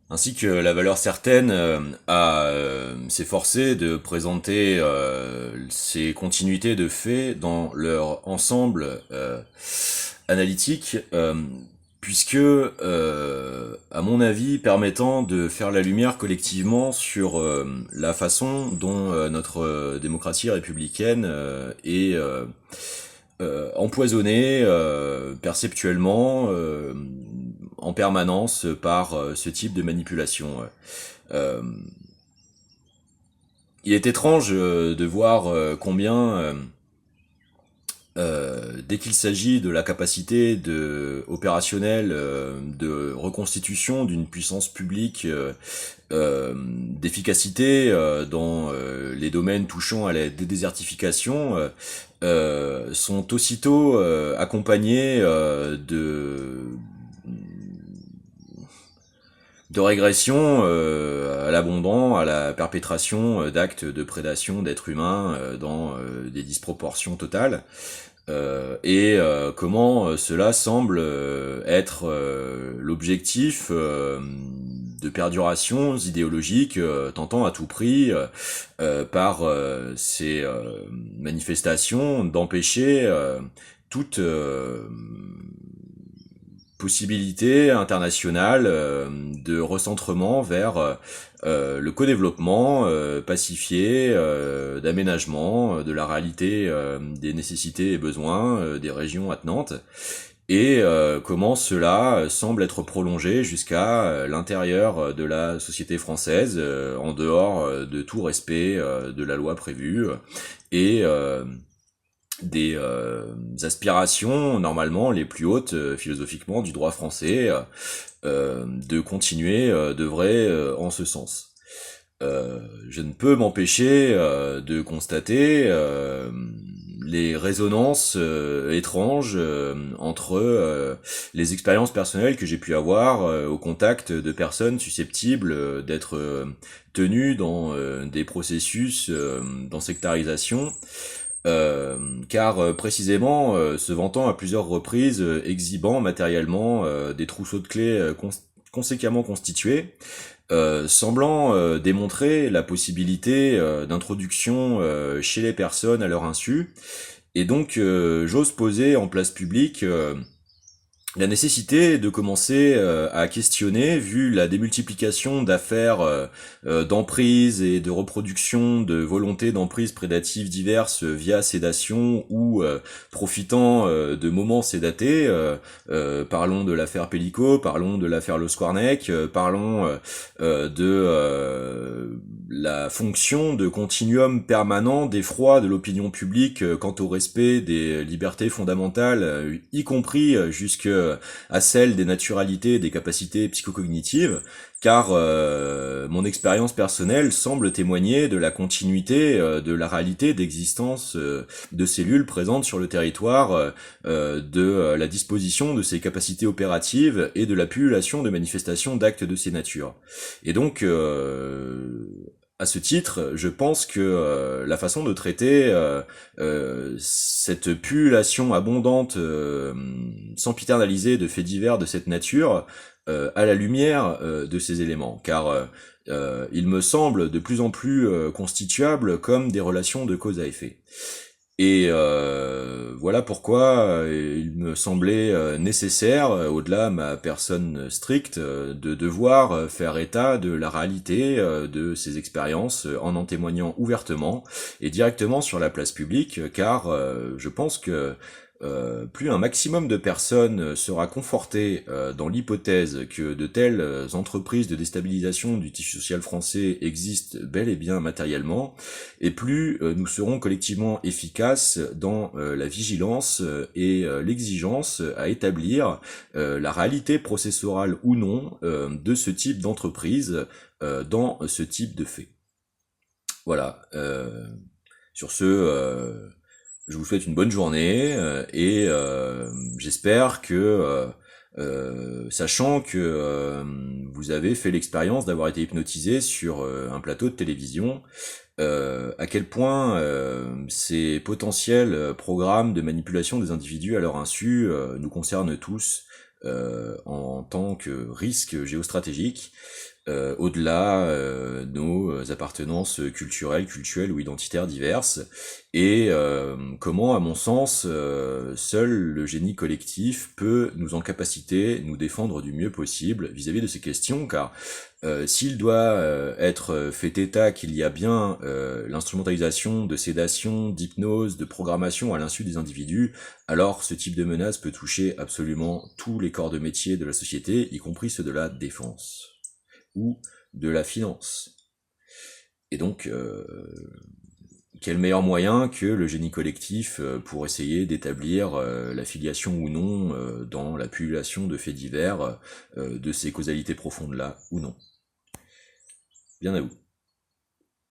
ainsi que la valeur certaine à s'efforcer de présenter ces continuités de faits dans leur ensemble analytique, puisque, à mon avis, permettant de faire la lumière collectivement sur la façon dont notre démocratie républicaine est empoisonnée perceptuellement en permanence par ce type de manipulation. Euh, il est étrange de voir combien dès qu'il s'agit de la capacité opérationnelle de reconstitution d'une puissance publique, d'efficacité dans les domaines touchant à la désertification, sont aussitôt accompagnés de régression à l'abondant, à la perpétration d'actes de prédation d'êtres humains dans des disproportions totales. Comment cela semble être l'objectif de perdurations idéologiques tentant à tout prix par ces manifestations d'empêcher toute possibilité internationale de recentrement vers le co-développement pacifié, d'aménagement de la réalité des nécessités et besoins des régions attenantes, et comment cela semble être prolongé jusqu'à l'intérieur de la société française, en dehors de tout respect de la loi prévue, et des aspirations normalement les plus hautes philosophiquement du droit français, de continuer d'œuvrer en ce sens. Je ne peux m'empêcher de constater les résonances étranges entre les expériences personnelles que j'ai pu avoir au contact de personnes susceptibles d'être tenues dans des processus d'ensectarisation, car précisément se vantant à plusieurs reprises, exhibant matériellement des trousseaux de clés conséquemment constitués, semblant démontrer la possibilité d'introduction chez les personnes à leur insu, et donc j'ose poser en place publique la nécessité de commencer à questionner, vu la démultiplication d'affaires d'emprise et de reproduction de volontés d'emprise prédatives diverses via sédation ou profitant de moments sédatés. Parlons de l'affaire Pellico, parlons de l'affaire Le Squarneck, parlons de la fonction de continuum permanent d'effroi de l'opinion publique quant au respect des libertés fondamentales, y compris jusque à celle des naturalités et des capacités psychocognitives, car mon expérience personnelle semble témoigner de la continuité de la réalité d'existence de cellules présentes sur le territoire, de la disposition de ces capacités opératives et de la pullulation de manifestations d'actes de ces natures. Et donc, à ce titre, je pense que la façon de traiter cette pullulation abondante, sempiternalisée de faits divers de cette nature, à la lumière de ces éléments, car il me semble de plus en plus constituable comme des relations de cause à effet. Et voilà pourquoi il me semblait nécessaire, au-delà de ma personne stricte, de devoir faire état de la réalité de ces expériences en témoignant ouvertement et directement sur la place publique, car je pense que plus un maximum de personnes sera conforté dans l'hypothèse que de telles entreprises de déstabilisation du tissu social français existent bel et bien matériellement, et plus nous serons collectivement efficaces dans la vigilance et l'exigence à établir la réalité processorale ou non de ce type d'entreprise dans ce type de fait. Voilà. Sur ce, je vous souhaite une bonne journée et j'espère que, sachant que vous avez fait l'expérience d'avoir été hypnotisé sur un plateau de télévision, à quel point ces potentiels programmes de manipulation des individus à leur insu nous concernent tous en tant que risque géostratégique, au-delà nos appartenances culturelles, cultuelles ou identitaires diverses, et comment, à mon sens, seul le génie collectif peut nous en capaciter, nous défendre du mieux possible vis-à-vis de ces questions, car s'il doit être fait état qu'il y a bien l'instrumentalisation de sédation, d'hypnose, de programmation à l'insu des individus, alors ce type de menace peut toucher absolument tous les corps de métier de la société, y compris ceux de la défense ou de la finance. Et donc, quel meilleur moyen que le génie collectif pour essayer d'établir la filiation ou non dans la pullulation de faits divers de ces causalités profondes-là ou non. Bien à vous.